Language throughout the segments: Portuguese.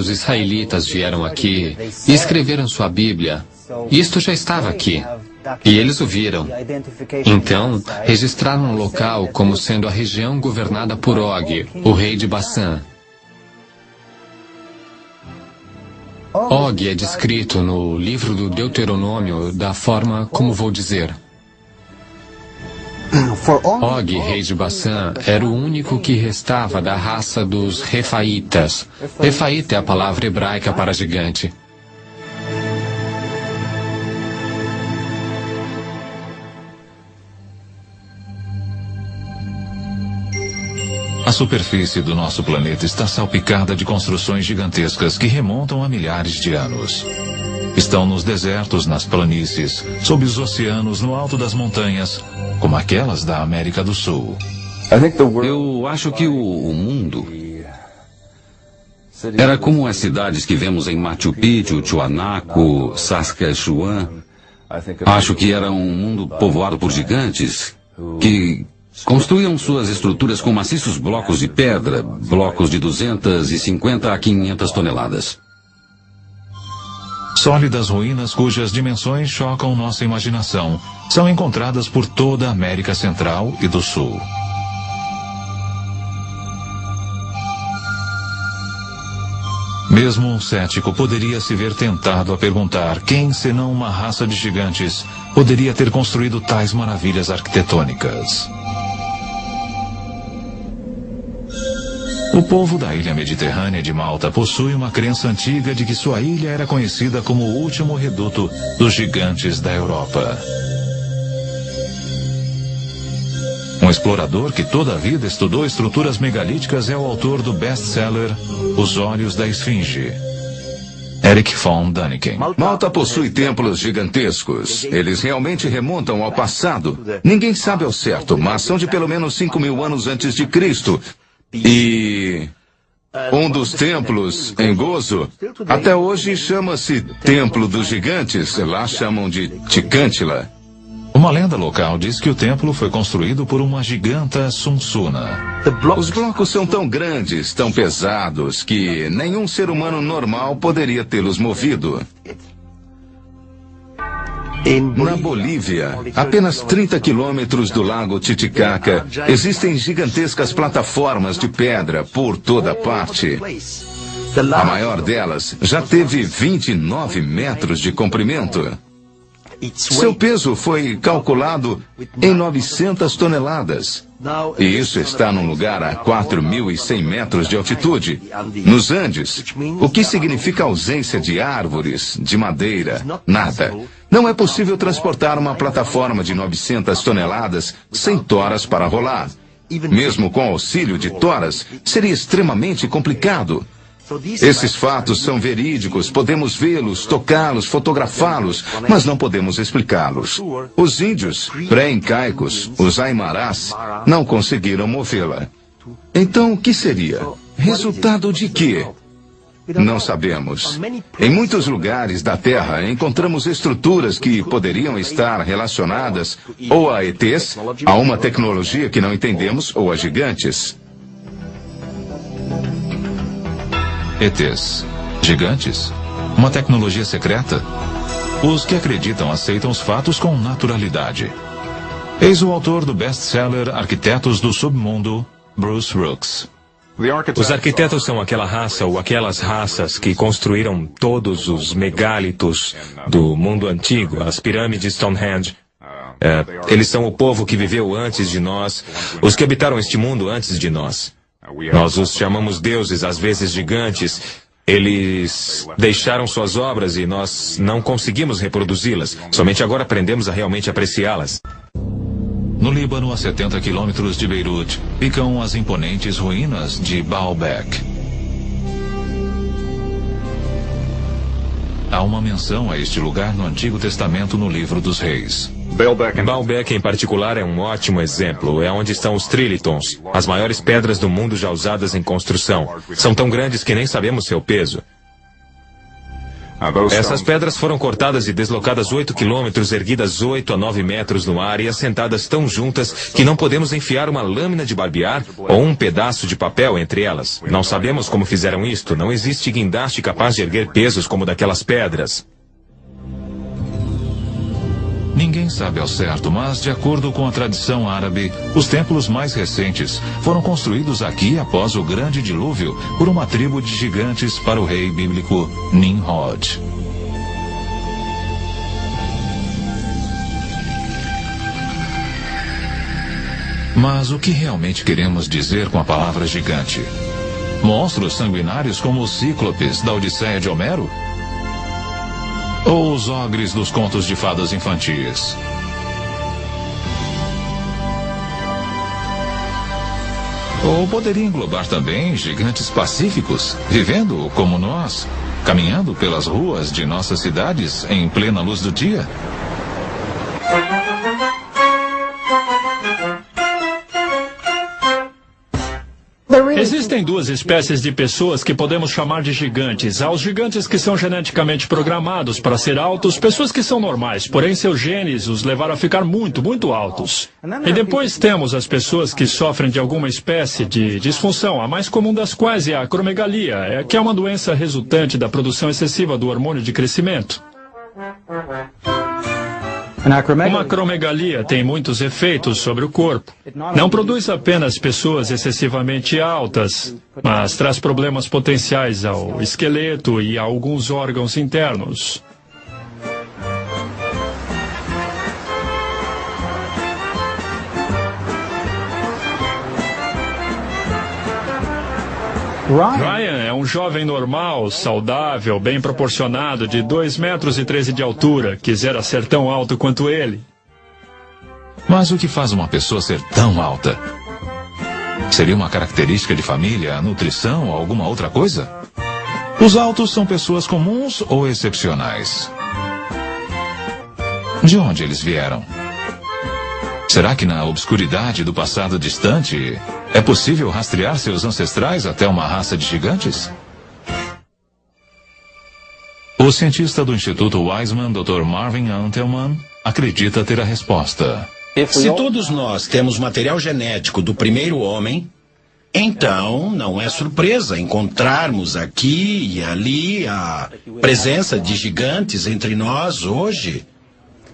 os israelitas vieram aqui e escreveram sua Bíblia, isto já estava aqui. E eles o viram. Então, registraram o local como sendo a região governada por Og, o rei de Bassã. Og é descrito no livro do Deuteronômio da forma como vou dizer. Og, rei de Bassã, era o único que restava da raça dos Refaítas. Refaíta é a palavra hebraica para gigante. A superfície do nosso planeta está salpicada de construções gigantescas que remontam a milhares de anos. Estão nos desertos, nas planícies, sob os oceanos, no alto das montanhas, como aquelas da América do Sul. Eu acho que o mundo era como as cidades que vemos em Machu Picchu, Tiwanaku, Saskatchewan. Acho que era um mundo povoado por gigantes que construíam suas estruturas com maciços blocos de pedra, blocos de 250 a 500 toneladas. Sólidas ruínas cujas dimensões chocam nossa imaginação são encontradas por toda a América Central e do Sul. Mesmo um cético poderia se ver tentado a perguntar quem, senão uma raça de gigantes, poderia ter construído tais maravilhas arquitetônicas. O povo da ilha mediterrânea de Malta possui uma crença antiga de que sua ilha era conhecida como o último reduto dos gigantes da Europa. Um explorador que toda a vida estudou estruturas megalíticas é o autor do best-seller Os Olhos da Esfinge, Erich von Däniken. Malta possui templos gigantescos. Eles realmente remontam ao passado. Ninguém sabe ao certo, mas são de pelo menos 5.000 anos antes de Cristo. E um dos templos, em Gozo, até hoje chama-se Templo dos Gigantes. Lá chamam de Ticântila. Uma lenda local diz que o templo foi construído por uma giganta Sunsuna. Os blocos são tão grandes, tão pesados, que nenhum ser humano normal poderia tê-los movido. Na Bolívia, apenas 30 quilômetros do lago Titicaca, existem gigantescas plataformas de pedra por toda parte. A maior delas já teve 29 metros de comprimento. Seu peso foi calculado em 900 toneladas. E isso está num lugar a 4.100 metros de altitude, nos Andes, o que significa ausência de árvores, de madeira, nada. Não é possível transportar uma plataforma de 900 toneladas sem toras para rolar. Mesmo com auxílio de toras, seria extremamente complicado. Esses fatos são verídicos, podemos vê-los, tocá-los, fotografá-los, mas não podemos explicá-los. Os índios pré-incaicos, os aimarás, não conseguiram movê-la. Então, o que seria? Resultado de quê? Não sabemos. Em muitos lugares da Terra, encontramos estruturas que poderiam estar relacionadas ou a ETs, a uma tecnologia que não entendemos, ou a gigantes. ETs. Gigantes? Uma tecnologia secreta? Os que acreditam aceitam os fatos com naturalidade. Eis o autor do best-seller Arquitetos do Submundo, Bruce Rooks. Os arquitetos são aquela raça ou aquelas raças que construíram todos os megálitos do mundo antigo, as pirâmides Stonehenge. Eles são o povo que viveu antes de nós, os que habitaram este mundo antes de nós. Nós os chamamos deuses, às vezes gigantes. Eles deixaram suas obras e nós não conseguimos reproduzi-las. Somente agora aprendemos a realmente apreciá-las. No Líbano, a 70 quilômetros de Beirute, ficam as imponentes ruínas de Baalbek. Há uma menção a este lugar no Antigo Testamento no Livro dos Reis. Baalbek, em particular, é um ótimo exemplo. É onde estão os trilitons, as maiores pedras do mundo já usadas em construção. São tão grandes que nem sabemos seu peso. Essas pedras foram cortadas e deslocadas 8 quilômetros, erguidas 8 a 9 metros no ar e assentadas tão juntas que não podemos enfiar uma lâmina de barbear ou um pedaço de papel entre elas. Não sabemos como fizeram isto. Não existe guindaste capaz de erguer pesos como daquelas pedras. Ninguém sabe ao certo, mas, de acordo com a tradição árabe, os templos mais recentes foram construídos aqui após o grande dilúvio por uma tribo de gigantes para o rei bíblico Nimrod. Mas o que realmente queremos dizer com a palavra gigante? Monstros sanguinários como os cíclopes da Odisseia de Homero? Ou os ogres dos contos de fadas infantis? Ou poderia englobar também gigantes pacíficos, vivendo como nós, caminhando pelas ruas de nossas cidades em plena luz do dia? Existem duas espécies de pessoas que podemos chamar de gigantes. Há os gigantes que são geneticamente programados para ser altos, pessoas que são normais, porém seus genes os levaram a ficar muito, muito altos. E depois temos as pessoas que sofrem de alguma espécie de disfunção, a mais comum das quais é a acromegalia, que é uma doença resultante da produção excessiva do hormônio de crescimento. Uma acromegalia tem muitos efeitos sobre o corpo. Não produz apenas pessoas excessivamente altas, mas traz problemas potenciais ao esqueleto e a alguns órgãos internos. Ryan é um jovem normal, saudável, bem proporcionado, de 2,13 metros de altura. Quisera ser tão alto quanto ele. Mas o que faz uma pessoa ser tão alta? Seria uma característica de família, nutrição ou alguma outra coisa? Os altos são pessoas comuns ou excepcionais? De onde eles vieram? Será que na obscuridade do passado distante é possível rastrear seus ancestrais até uma raça de gigantes? O cientista do Instituto Weizmann, Dr. Marvin Antelman, acredita ter a resposta. Se todos nós temos material genético do primeiro homem, então não é surpresa encontrarmos aqui e ali a presença de gigantes entre nós hoje.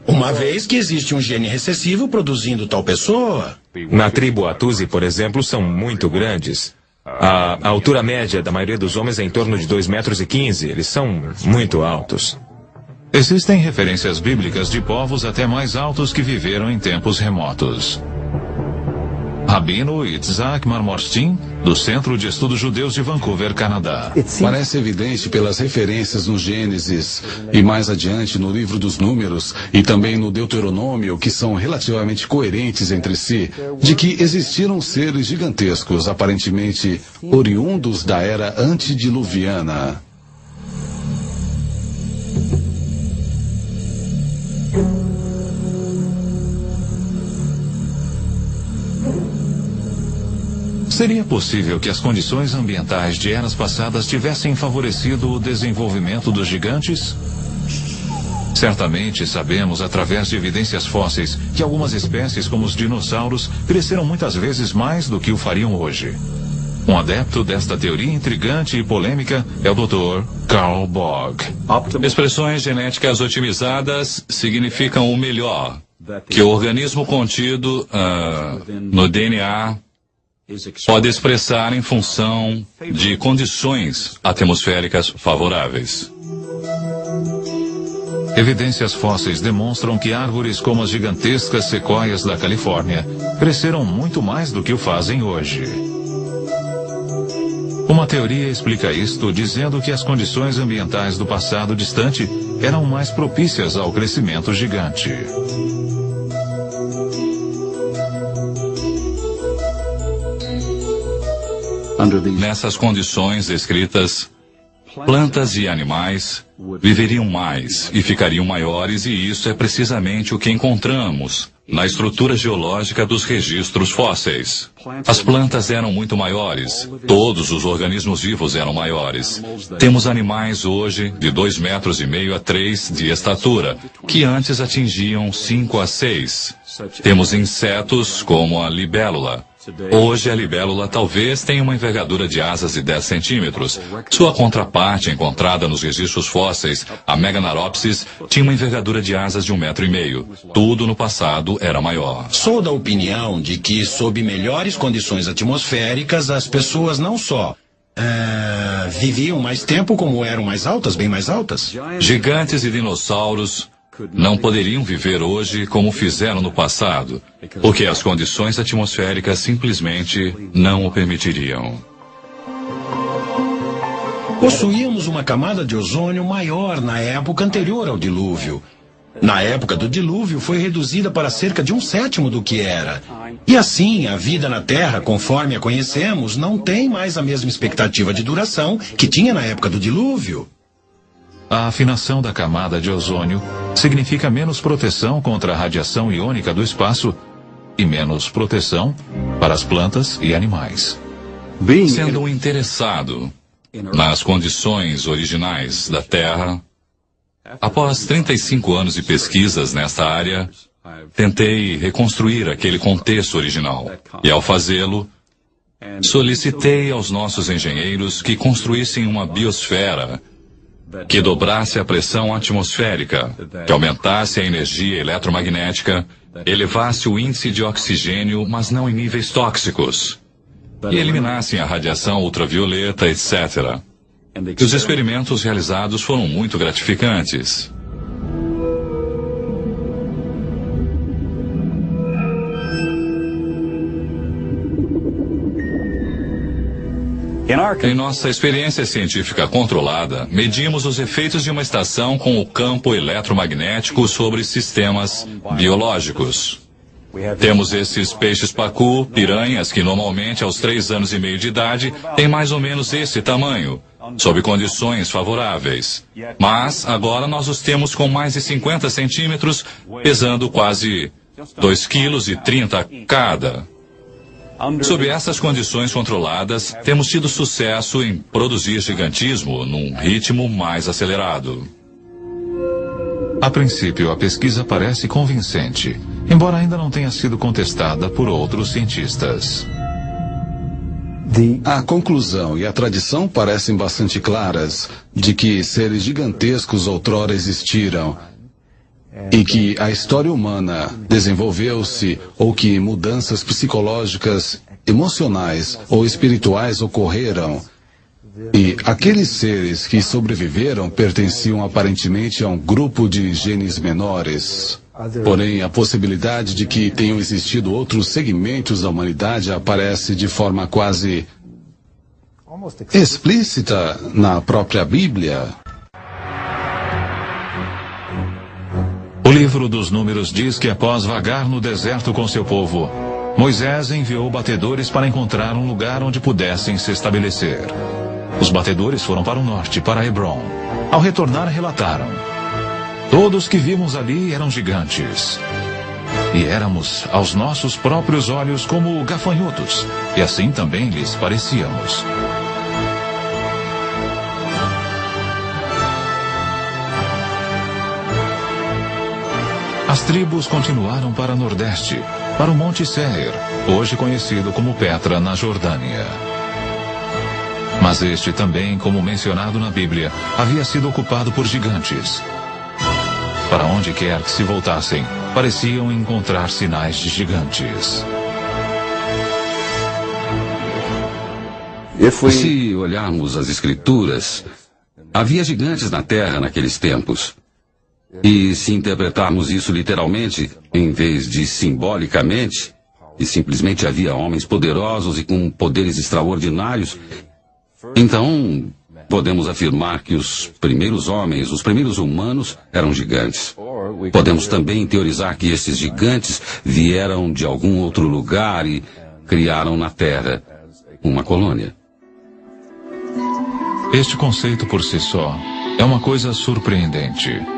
Uma vez que existe um gene recessivo produzindo tal pessoa. Na tribo Atuzi, por exemplo, são muito grandes. A altura média da maioria dos homens é em torno de 2,15 metros. Eles são muito altos. Existem referências bíblicas de povos até mais altos que viveram em tempos remotos. Rabino Itzhak Marmorstein, do Centro de Estudos Judeus de Vancouver, Canadá. Parece evidente pelas referências no Gênesis e mais adiante no livro dos Números e também no Deuteronômio, que são relativamente coerentes entre si, de que existiram seres gigantescos, aparentemente oriundos da era antediluviana. Seria possível que as condições ambientais de eras passadas tivessem favorecido o desenvolvimento dos gigantes? Certamente sabemos, através de evidências fósseis, que algumas espécies, como os dinossauros, cresceram muitas vezes mais do que o fariam hoje. Um adepto desta teoria intrigante e polêmica é o Dr. Carl Bog. Expressões genéticas otimizadas significam o melhor, que o organismo contido no DNA pode expressar em função de condições atmosféricas favoráveis. Evidências fósseis demonstram que árvores como as gigantescas sequoias da Califórnia cresceram muito mais do que o fazem hoje. Uma teoria explica isto dizendo que as condições ambientais do passado distante eram mais propícias ao crescimento gigante. Nessas condições descritas, plantas e animais viveriam mais e ficariam maiores, e isso é precisamente o que encontramos na estrutura geológica dos registros fósseis. As plantas eram muito maiores, todos os organismos vivos eram maiores. Temos animais hoje de 2,5 metros a 3 de estatura, que antes atingiam 5 a 6. Temos insetos como a libélula. Hoje a libélula talvez tenha uma envergadura de asas de 10 centímetros. Sua contraparte encontrada nos registros fósseis, a Meganaropsis, tinha uma envergadura de asas de 1,5 metros. Tudo no passado era maior. Sou da opinião de que, sob melhores condições atmosféricas, as pessoas não só viviam mais tempo, como eram mais altas, bem mais altas. Gigantes e dinossauros não poderiam viver hoje como fizeram no passado, porque as condições atmosféricas simplesmente não o permitiriam. Possuíamos uma camada de ozônio maior na época anterior ao dilúvio. Na época do dilúvio foi reduzida para cerca de 1/7 do que era. E assim, a vida na Terra, conforme a conhecemos, não tem mais a mesma expectativa de duração que tinha na época do dilúvio. A afinação da camada de ozônio significa menos proteção contra a radiação iônica do espaço e menos proteção para as plantas e animais. Sendo um interessado nas condições originais da Terra, após 35 anos de pesquisas nesta área, tentei reconstruir aquele contexto original. E ao fazê-lo, solicitei aos nossos engenheiros que construíssem uma biosfera que dobrasse a pressão atmosférica, que aumentasse a energia eletromagnética, elevasse o índice de oxigênio, mas não em níveis tóxicos, e eliminassem a radiação ultravioleta, etc. E os experimentos realizados foram muito gratificantes. Em nossa experiência científica controlada, medimos os efeitos de uma estação com o campo eletromagnético sobre sistemas biológicos. Temos esses peixes pacu, piranhas, que normalmente aos 3 anos e meio de idade têm mais ou menos esse tamanho, sob condições favoráveis. Mas agora nós os temos com mais de 50 centímetros, pesando quase 2,30 kg cada. Sob essas condições controladas, temos tido sucesso em produzir gigantismo num ritmo mais acelerado. A princípio, a pesquisa parece convincente, embora ainda não tenha sido contestada por outros cientistas. A conclusão e a tradição parecem bastante claras de que seres gigantescos outrora existiram e que a história humana desenvolveu-se ou que mudanças psicológicas, emocionais ou espirituais ocorreram. E aqueles seres que sobreviveram pertenciam aparentemente a um grupo de genes menores. Porém, a possibilidade de que tenham existido outros segmentos da humanidade aparece de forma quase explícita na própria Bíblia. O livro dos Números diz que após vagar no deserto com seu povo, Moisés enviou batedores para encontrar um lugar onde pudessem se estabelecer. Os batedores foram para o norte, para Hebron. Ao retornar, relataram: todos que vimos ali eram gigantes. E éramos, aos nossos próprios olhos, como gafanhotos, e assim também lhes parecíamos. As tribos continuaram para o nordeste, para o Monte Seir, hoje conhecido como Petra, na Jordânia. Mas este também, como mencionado na Bíblia, havia sido ocupado por gigantes. Para onde quer que se voltassem, pareciam encontrar sinais de gigantes. Se olharmos as Escrituras, havia gigantes na Terra naqueles tempos. E se interpretarmos isso literalmente, em vez de simbolicamente, e simplesmente havia homens poderosos e com poderes extraordinários, então podemos afirmar que os primeiros homens, os primeiros humanos, eram gigantes. Podemos também teorizar que esses gigantes vieram de algum outro lugar e criaram na Terra uma colônia. Este conceito por si só é uma coisa surpreendente.